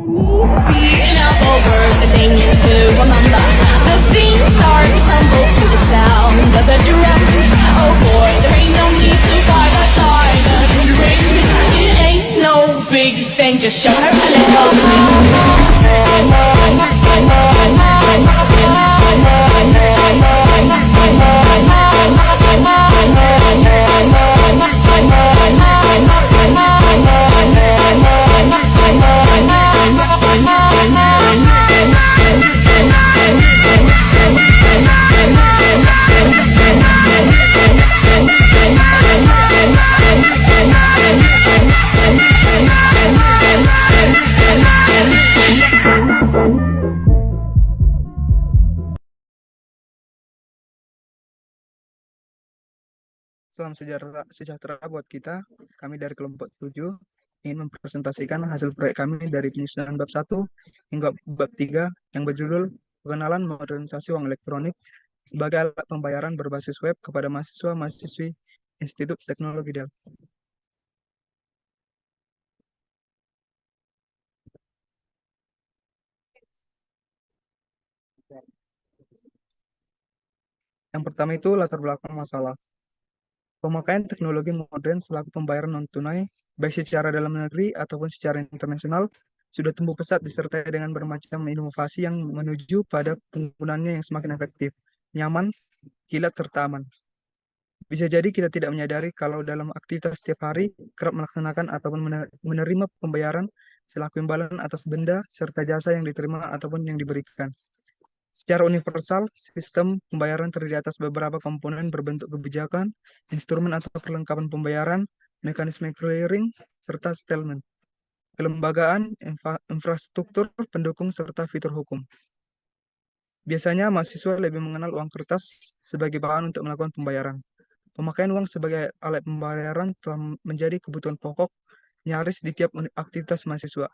Beaten up over the thing to remember. The scene start to crumble to the sound of the drums. Oh boy, there ain't no need to fight the silent ring. It ain't no big thing, just show her a little Salam sejahtera buat kita. Kami dari kelompok 7 ingin mempresentasikan hasil proyek kami dari penyusunan bab 1 hingga bab 3 yang berjudul Pengenalan Modernisasi Uang Elektronik sebagai alat pembayaran berbasis web kepada mahasiswa-mahasiswi Institut Teknologi Dell. Yang pertama itu latar belakang masalah. Pemakaian teknologi modern selaku pembayaran non-tunai, baik secara dalam negeri ataupun secara internasional, sudah tumbuh pesat disertai dengan bermacam inovasi yang menuju pada penggunaannya yang semakin efektif, nyaman, kilat, serta aman. Bisa jadi kita tidak menyadari kalau dalam aktivitas setiap hari kerap melaksanakan ataupun menerima pembayaran selaku imbalan atas benda serta jasa yang diterima ataupun yang diberikan. Secara universal, sistem pembayaran terdiri atas beberapa komponen berbentuk kebijakan, instrumen atau perlengkapan pembayaran, mekanisme clearing, serta settlement, kelembagaan, infrastruktur pendukung, serta fitur hukum. Biasanya mahasiswa lebih mengenal uang kertas sebagai bahan untuk melakukan pembayaran. Pemakaian uang sebagai alat pembayaran telah menjadi kebutuhan pokok nyaris di tiap aktivitas mahasiswa.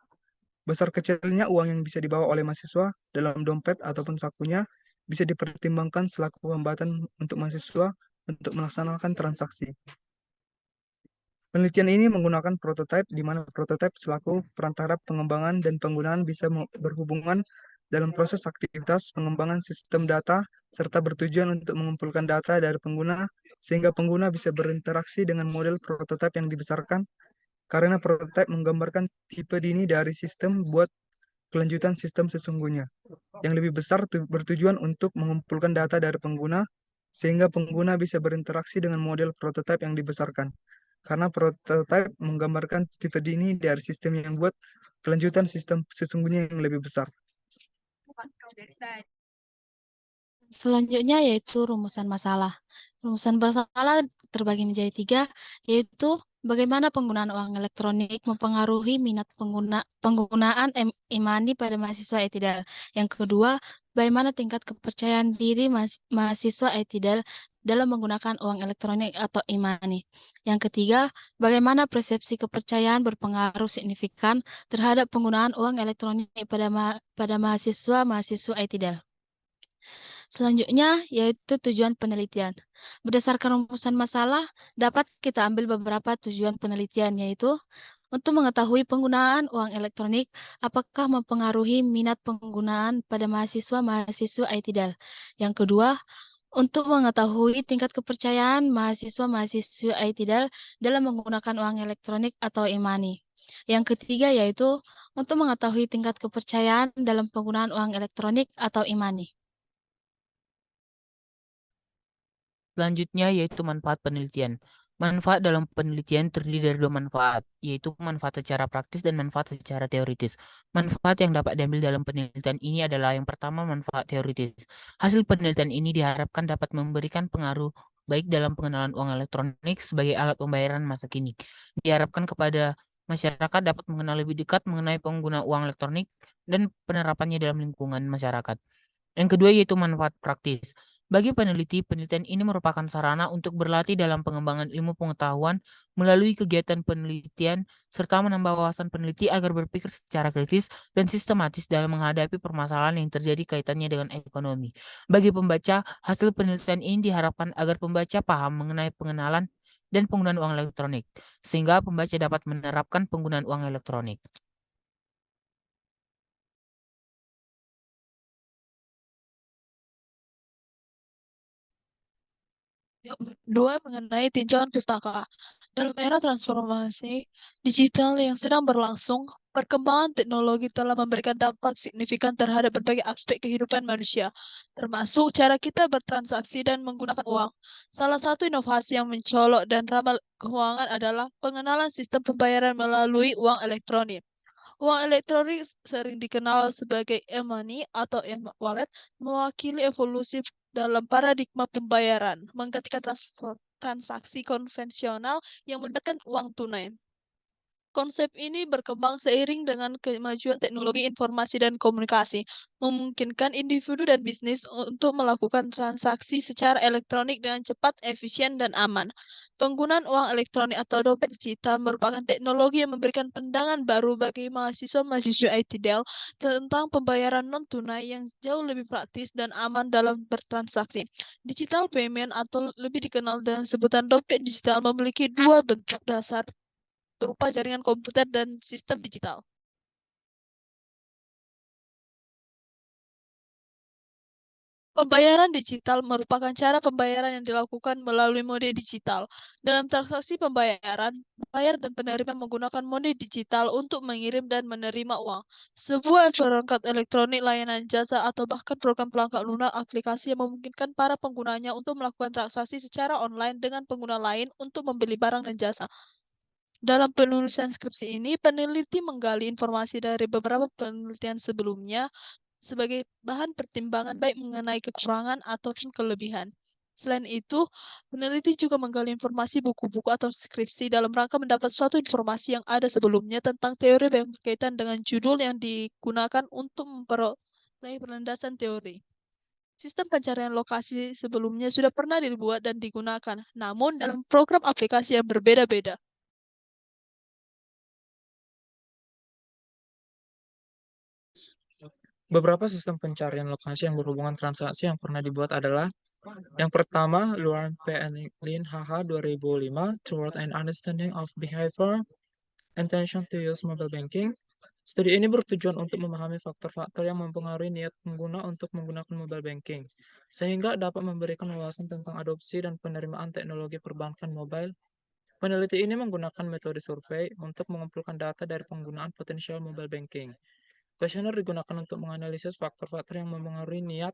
Besar kecilnya uang yang bisa dibawa oleh mahasiswa dalam dompet ataupun sakunya bisa dipertimbangkan selaku hambatan untuk mahasiswa untuk melaksanakan transaksi. Penelitian ini menggunakan prototipe, di mana prototipe selaku perantara pengembangan dan penggunaan bisa berhubungan dalam proses aktivitas pengembangan sistem data, serta bertujuan untuk mengumpulkan data dari pengguna, sehingga pengguna bisa berinteraksi dengan model prototipe yang dibesarkan, karena prototipe menggambarkan tipe dini dari sistem buat kelanjutan sistem sesungguhnya. Yang lebih besar bertujuan untuk mengumpulkan data dari pengguna, sehingga pengguna bisa berinteraksi dengan model prototipe yang dibesarkan. Karena prototipe menggambarkan tipe dini dari sistem yang buat kelanjutan sistem sesungguhnya yang lebih besar. Selanjutnya yaitu rumusan masalah. Rumusan masalah terbagi menjadi 3, yaitu bagaimana penggunaan uang elektronik mempengaruhi minat penggunaan e-money pada mahasiswa Etidal. Yang kedua, bagaimana tingkat kepercayaan diri mahasiswa Etidal dalam menggunakan uang elektronik atau e-money. Yang ketiga, bagaimana persepsi kepercayaan berpengaruh signifikan terhadap penggunaan uang elektronik pada mahasiswa Etidal. Selanjutnya, yaitu tujuan penelitian. Berdasarkan rumusan masalah, dapat kita ambil beberapa tujuan penelitian, yaitu untuk mengetahui penggunaan uang elektronik, apakah mempengaruhi minat penggunaan pada mahasiswa Etidal. Yang kedua, untuk mengetahui tingkat kepercayaan mahasiswa Etidal dalam menggunakan uang elektronik atau e-money. Yang ketiga, yaitu untuk mengetahui tingkat kepercayaan dalam penggunaan uang elektronik atau e-money. Selanjutnya yaitu manfaat penelitian. Manfaat dalam penelitian terdiri dari 2 manfaat, yaitu manfaat secara praktis dan manfaat secara teoritis. Manfaat yang dapat diambil dalam penelitian ini adalah yang pertama, manfaat teoritis. Hasil penelitian ini diharapkan dapat memberikan pengaruh baik dalam pengenalan uang elektronik sebagai alat pembayaran masa kini. Diharapkan kepada masyarakat dapat mengenal lebih dekat mengenai pengguna uang elektronik dan penerapannya dalam lingkungan masyarakat. Yang kedua yaitu manfaat praktis. Bagi peneliti, penelitian ini merupakan sarana untuk berlatih dalam pengembangan ilmu pengetahuan melalui kegiatan penelitian serta menambah wawasan peneliti agar berpikir secara kritis dan sistematis dalam menghadapi permasalahan yang terjadi kaitannya dengan ekonomi. Bagi pembaca, hasil penelitian ini diharapkan agar pembaca paham mengenai pengenalan dan penggunaan uang elektronik, sehingga pembaca dapat menerapkan penggunaan uang elektronik. Yang kedua, mengenai tinjauan pustaka. Dalam era transformasi digital yang sedang berlangsung, perkembangan teknologi telah memberikan dampak signifikan terhadap berbagai aspek kehidupan manusia, termasuk cara kita bertransaksi dan menggunakan uang. Salah satu inovasi yang mencolok dan ramah keuangan adalah pengenalan sistem pembayaran melalui uang elektronik. Uang elektronik sering dikenal sebagai e-money atau e-wallet, mewakili evolusi dalam paradigma pembayaran, menggantikan transaksi konvensional yang menggunakan uang tunai. Konsep ini berkembang seiring dengan kemajuan teknologi informasi dan komunikasi, memungkinkan individu dan bisnis untuk melakukan transaksi secara elektronik dengan cepat, efisien, dan aman. Penggunaan uang elektronik atau dompet digital merupakan teknologi yang memberikan pandangan baru bagi mahasiswa-mahasiswa ITDL tentang pembayaran non-tunai yang jauh lebih praktis dan aman dalam bertransaksi. Digital payment atau lebih dikenal dengan sebutan dompet digital memiliki dua bentuk dasar berupa jaringan komputer dan sistem digital. Pembayaran digital merupakan cara pembayaran yang dilakukan melalui mode digital. Dalam transaksi pembayaran, pembayar dan penerima menggunakan mode digital untuk mengirim dan menerima uang. Sebuah perangkat elektronik, layanan jasa, atau bahkan program pelanggan lunak aplikasi yang memungkinkan para penggunanya untuk melakukan transaksi secara online dengan pengguna lain untuk membeli barang dan jasa. Dalam penulisan skripsi ini, peneliti menggali informasi dari beberapa penelitian sebelumnya sebagai bahan pertimbangan baik mengenai kekurangan ataupun kelebihan. Selain itu, peneliti juga menggali informasi buku-buku atau skripsi dalam rangka mendapat suatu informasi yang ada sebelumnya tentang teori yang berkaitan dengan judul yang digunakan untuk memperoleh pelandasan teori. Sistem pencarian lokasi sebelumnya sudah pernah dibuat dan digunakan, namun dalam program aplikasi yang berbeda-beda. Beberapa sistem pencarian lokasi yang berhubungan transaksi yang pernah dibuat adalah yang pertama, Luan P. and Lin HH 2005, Toward an Understanding of Behavior, Intention to Use Mobile Banking. Studi ini bertujuan untuk memahami faktor-faktor yang mempengaruhi niat pengguna untuk menggunakan mobile banking, sehingga dapat memberikan wawasan tentang adopsi dan penerimaan teknologi perbankan mobile. Peneliti ini menggunakan metode survei untuk mengumpulkan data dari penggunaan potensial mobile banking. Kuesioner digunakan untuk menganalisis faktor-faktor yang mempengaruhi niat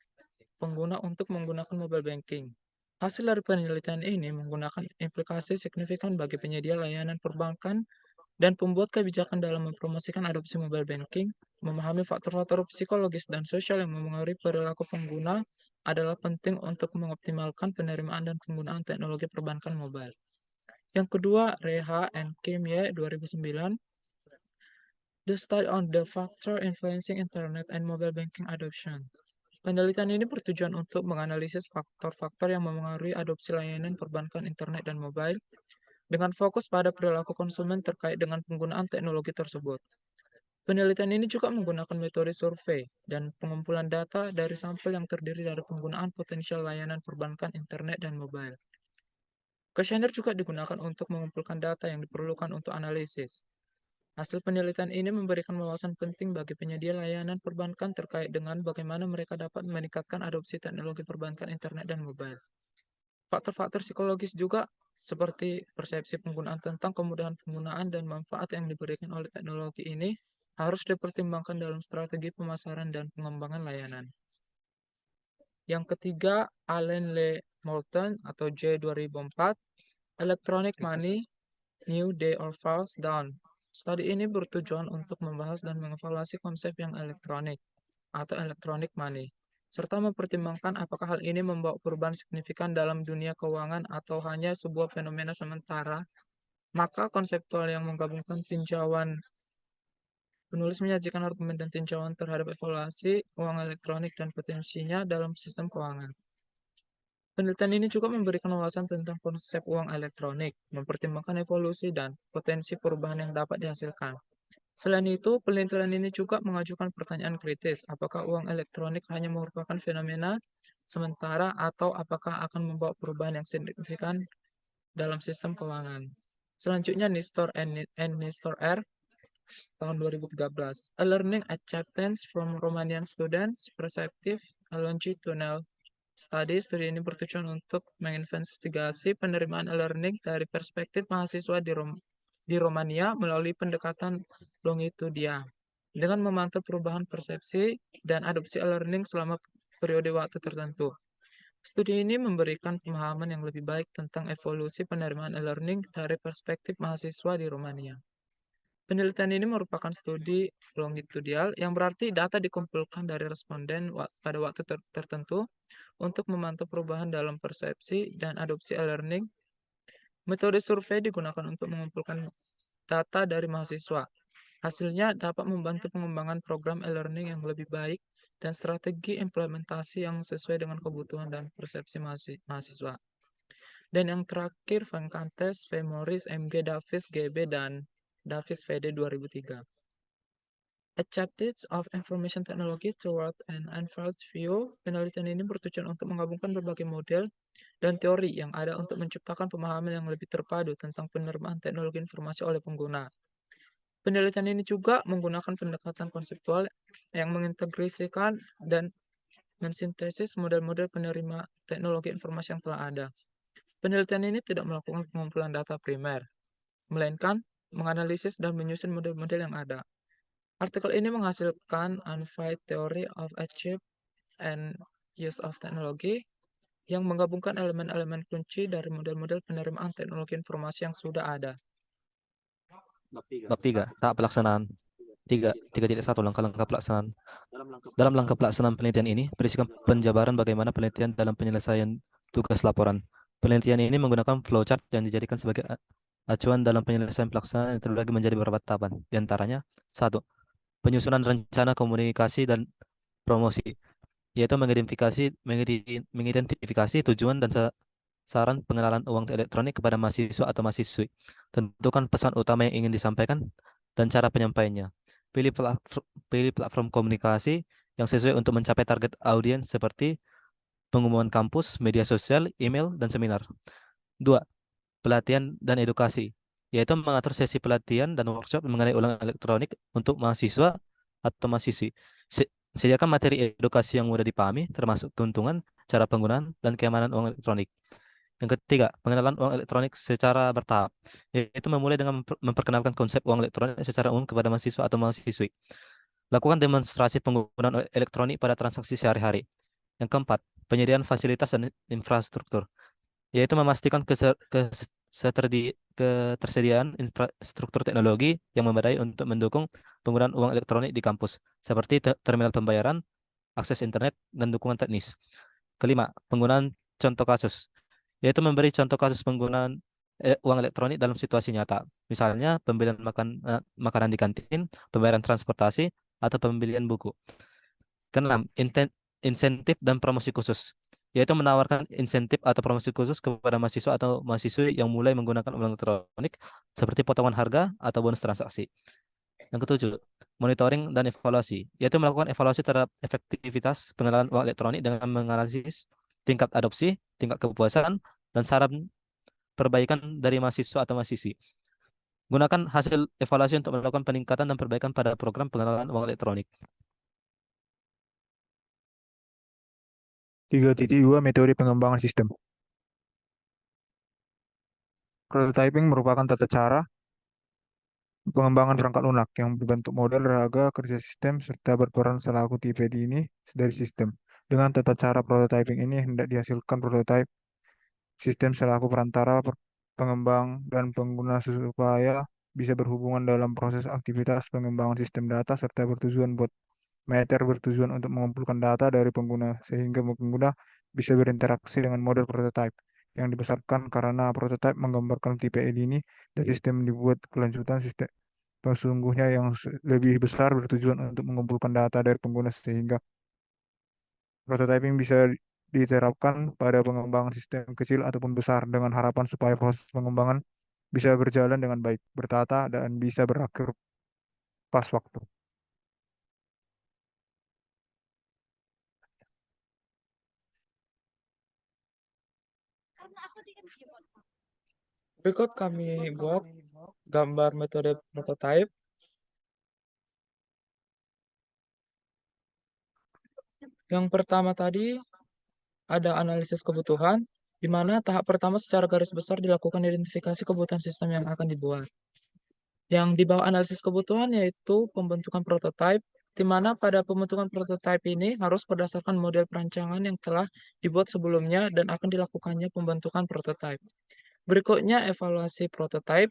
pengguna untuk menggunakan mobile banking. Hasil dari penelitian ini menggunakan implikasi signifikan bagi penyedia layanan perbankan dan pembuat kebijakan dalam mempromosikan adopsi mobile banking. Memahami faktor-faktor psikologis dan sosial yang mempengaruhi perilaku pengguna adalah penting untuk mengoptimalkan penerimaan dan penggunaan teknologi perbankan mobile. Yang kedua, Reha and Kim Ye 2009, The Study on the Factor Influencing Internet and Mobile Banking Adoption. Penelitian ini bertujuan untuk menganalisis faktor-faktor yang mempengaruhi adopsi layanan perbankan internet dan mobile dengan fokus pada perilaku konsumen terkait dengan penggunaan teknologi tersebut. Penelitian ini juga menggunakan metode survei dan pengumpulan data dari sampel yang terdiri dari penggunaan potensial layanan perbankan internet dan mobile. Kuesioner juga digunakan untuk mengumpulkan data yang diperlukan untuk analisis. Hasil penelitian ini memberikan wawasan penting bagi penyedia layanan perbankan terkait dengan bagaimana mereka dapat meningkatkan adopsi teknologi perbankan internet dan mobile. Faktor-faktor psikologis juga seperti persepsi penggunaan tentang kemudahan penggunaan dan manfaat yang diberikan oleh teknologi ini harus dipertimbangkan dalam strategi pemasaran dan pengembangan layanan. Yang ketiga, Allen Le Moulton atau J 2004, Electronic Money, New Day or False Dawn. Studi ini bertujuan untuk membahas dan mengevaluasi konsep yang elektronik atau electronic money, serta mempertimbangkan apakah hal ini membawa perubahan signifikan dalam dunia keuangan atau hanya sebuah fenomena sementara. Maka konseptual yang menggabungkan tinjauan penulis menyajikan argumen dan tinjauan terhadap evaluasi uang elektronik dan potensinya dalam sistem keuangan. Penelitian ini juga memberikan wawasan tentang konsep uang elektronik, mempertimbangkan evolusi dan potensi perubahan yang dapat dihasilkan. Selain itu, penelitian ini juga mengajukan pertanyaan kritis, apakah uang elektronik hanya merupakan fenomena sementara atau apakah akan membawa perubahan yang signifikan dalam sistem keuangan. Selanjutnya, Nistor and Nistor R. tahun 2013, A Learning Acceptance from Romanian Students, Perspective, a Longitudinal Studi ini bertujuan untuk menginvestigasi penerimaan e-learning dari perspektif mahasiswa di Romania melalui pendekatan longitudinal dengan memantau perubahan persepsi dan adopsi e-learning selama periode waktu tertentu. Studi ini memberikan pemahaman yang lebih baik tentang evolusi penerimaan e-learning dari perspektif mahasiswa di Romania. Penelitian ini merupakan studi longitudinal yang berarti data dikumpulkan dari responden pada waktu tertentu untuk memantau perubahan dalam persepsi dan adopsi e-learning. Metode survei digunakan untuk mengumpulkan data dari mahasiswa. Hasilnya dapat membantu pengembangan program e-learning yang lebih baik dan strategi implementasi yang sesuai dengan kebutuhan dan persepsi mahasiswa. Dan yang terakhir, Van Cantes, V. Morris, M.G. Davis, GB, dan Davis VD 2003. A Chapters of Information Technology Toward an Unfurled View. Penelitian ini bertujuan untuk menggabungkan berbagai model dan teori yang ada untuk menciptakan pemahaman yang lebih terpadu tentang penerimaan teknologi informasi oleh pengguna. Penelitian ini juga menggunakan pendekatan konseptual yang mengintegrasikan dan mensintesis model-model penerima teknologi informasi yang telah ada. Penelitian ini tidak melakukan pengumpulan data primer, melainkan menganalisis dan menyusun model-model yang ada. Artikel ini menghasilkan Unfight Theory of Achieve and Use of Technology yang menggabungkan elemen-elemen kunci dari model-model penerimaan teknologi informasi yang sudah ada. Bab 3. Tahap pelaksanaan. 3.1 Langkah-langkah pelaksanaan. Dalam langkah pelaksanaan penelitian ini, berisikan penjabaran bagaimana penelitian dalam penyelesaian tugas laporan. Penelitian ini menggunakan flowchart yang dijadikan sebagai acuan dalam penyelesaian pelaksanaan yang terbagi menjadi beberapa tahapan. Di antaranya, 1. Penyusunan rencana komunikasi dan promosi, yaitu mengidentifikasi tujuan dan saran pengenalan uang elektronik kepada mahasiswa atau mahasiswi. Tentukan pesan utama yang ingin disampaikan dan cara penyampaiannya. Pilih platform komunikasi yang sesuai untuk mencapai target audiens seperti pengumuman kampus, media sosial, email, dan seminar. 2. Pelatihan dan edukasi, yaitu mengatur sesi pelatihan dan workshop mengenai uang elektronik untuk mahasiswa atau mahasiswi. Sediakan materi edukasi yang mudah dipahami, termasuk keuntungan, cara penggunaan, dan keamanan uang elektronik. Yang ketiga, pengenalan uang elektronik secara bertahap, yaitu memulai dengan memperkenalkan konsep uang elektronik secara umum kepada mahasiswa atau mahasiswi. Lakukan demonstrasi penggunaan elektronik pada transaksi sehari-hari. Yang keempat, penyediaan fasilitas dan infrastruktur, yaitu memastikan ketersediaan infrastruktur teknologi yang memadai untuk mendukung penggunaan uang elektronik di kampus, seperti terminal pembayaran, akses internet, dan dukungan teknis. Kelima, penggunaan contoh kasus, yaitu memberi contoh kasus penggunaan uang elektronik dalam situasi nyata. Misalnya, pembelian makanan di kantin, pembayaran transportasi, atau pembelian buku. Keenam, insentif dan promosi khusus, yaitu menawarkan insentif atau promosi khusus kepada mahasiswa atau mahasiswi yang mulai menggunakan uang elektronik, seperti potongan harga atau bonus transaksi. Yang ketujuh, monitoring dan evaluasi, yaitu melakukan evaluasi terhadap efektivitas pengenalan uang elektronik dengan menganalisis tingkat adopsi, tingkat kepuasan, dan saran perbaikan dari mahasiswa atau mahasiswi. Gunakan hasil evaluasi untuk melakukan peningkatan dan perbaikan pada program pengenalan uang elektronik. 3.2 Metode pengembangan sistem. Prototyping merupakan tata cara pengembangan perangkat lunak yang berbentuk model raga kerja sistem serta berperan selaku tipe dini dari sistem. Dengan tata cara prototyping ini hendak dihasilkan prototype sistem selaku perantara pengembang dan pengguna supaya bisa berhubungan dalam proses aktivitas pengembangan sistem data serta bertujuan buat bertujuan untuk mengumpulkan data dari pengguna sehingga pengguna bisa berinteraksi dengan model prototype yang dibesarkan karena prototype menggambarkan tipe ini dan sistem dibuat kelanjutan sistem sesungguhnya yang lebih besar bertujuan untuk mengumpulkan data dari pengguna sehingga prototyping bisa diterapkan pada pengembangan sistem kecil ataupun besar dengan harapan supaya proses pengembangan bisa berjalan dengan baik, bertata, dan bisa berakhir pas waktu. Berikut kami buat gambar metode prototype. Yang pertama tadi ada analisis kebutuhan, di mana tahap pertama secara garis besar dilakukan identifikasi kebutuhan sistem yang akan dibuat. Yang di bawah analisis kebutuhan yaitu pembentukan prototipe, di mana pada pembentukan prototipe ini harus berdasarkan model perancangan yang telah dibuat sebelumnya dan akan dilakukannya pembentukan prototipe. Berikutnya evaluasi prototipe.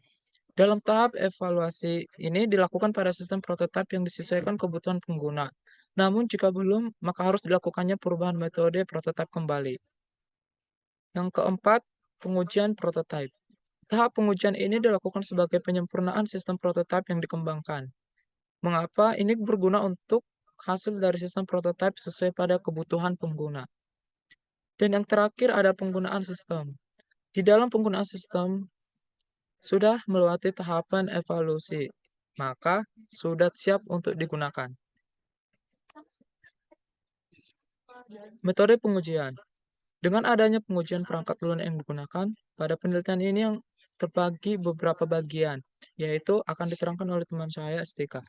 Dalam tahap evaluasi ini dilakukan pada sistem prototipe yang disesuaikan kebutuhan pengguna. Namun jika belum, maka harus dilakukannya perubahan metode prototipe kembali. Yang keempat, pengujian prototipe. Tahap pengujian ini dilakukan sebagai penyempurnaan sistem prototipe yang dikembangkan. Mengapa? Ini berguna untuk hasil dari sistem prototipe sesuai pada kebutuhan pengguna. Dan yang terakhir ada penggunaan sistem. Di dalam penggunaan sistem, sudah melewati tahapan evaluasi, maka sudah siap untuk digunakan. Metode pengujian. Dengan adanya pengujian perangkat lunak yang digunakan, pada penelitian ini yang terbagi beberapa bagian, yaitu akan diterangkan oleh teman saya, STK.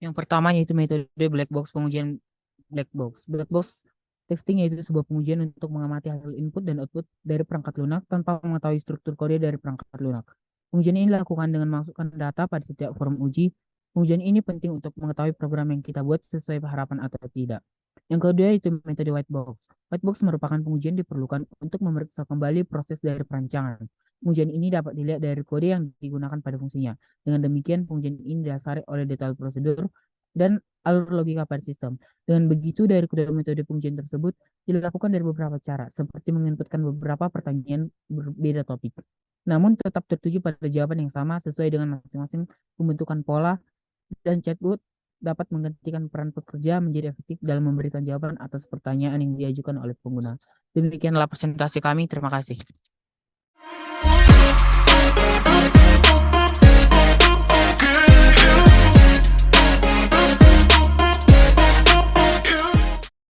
Yang pertama yaitu metode black box, pengujian black box. Black box testing yaitu sebuah pengujian untuk mengamati hasil input dan output dari perangkat lunak tanpa mengetahui struktur kode dari perangkat lunak. Pengujian ini dilakukan dengan memasukkan data pada setiap form uji. Pengujian ini penting untuk mengetahui program yang kita buat sesuai harapan atau tidak. Yang kedua yaitu metode white box. White box merupakan pengujian diperlukan untuk memeriksa kembali proses dari perancangan. Pengujian ini dapat dilihat dari kode yang digunakan pada fungsinya. Dengan demikian, pengujian ini didasari oleh detail prosedur dan alur logika pada sistem. Dengan begitu, dari kedua metode pengujian tersebut dilakukan dari beberapa cara, seperti menginputkan beberapa pertanyaan berbeda topik. Namun tetap tertuju pada jawaban yang sama sesuai dengan masing-masing pembentukan pola, dan chatbot dapat menggantikan peran pekerja menjadi efektif dalam memberikan jawaban atas pertanyaan yang diajukan oleh pengguna. Demikianlah presentasi kami. Terima kasih.